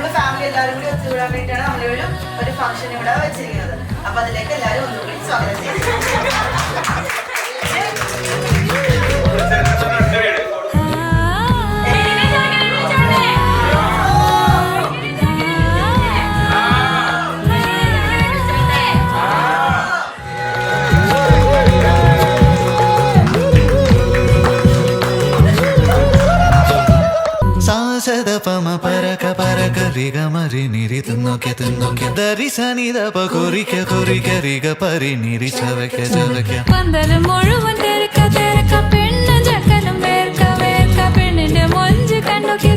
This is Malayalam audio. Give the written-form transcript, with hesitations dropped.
നമ്മുടെ ഫാമിലി എല്ലാവരും കൂടി ഒത്തുകൂടാൻ വേണ്ടിയിട്ടാണ് നമ്മളൊരു ഫംഗ്ഷൻ ഇവിടെ വെച്ചിരിക്കുന്നത്. അപ്പൊ അതിലേക്ക് എല്ലാവരും ഒന്നുകൂടി സ്വാഗതം ചെയ്യുന്നു. പമ പരക പരക റിഗ മരി നിരി തുന്നോക്കെ തുന്നോക്കെ ദരി സനി ദപ കൊറിക്ക കൊറിക്ക റിഗ പരി നിരി ചവക്ക ചവക്ക പന്തലും മുഴുവൻ തിരക്ക തിരക്ക പെണ്ണ് ചക്കനും വേർക്ക വേർക്ക പെണ്ണിന്റെ മൊഞ്ച് കണ്ണൊക്കെ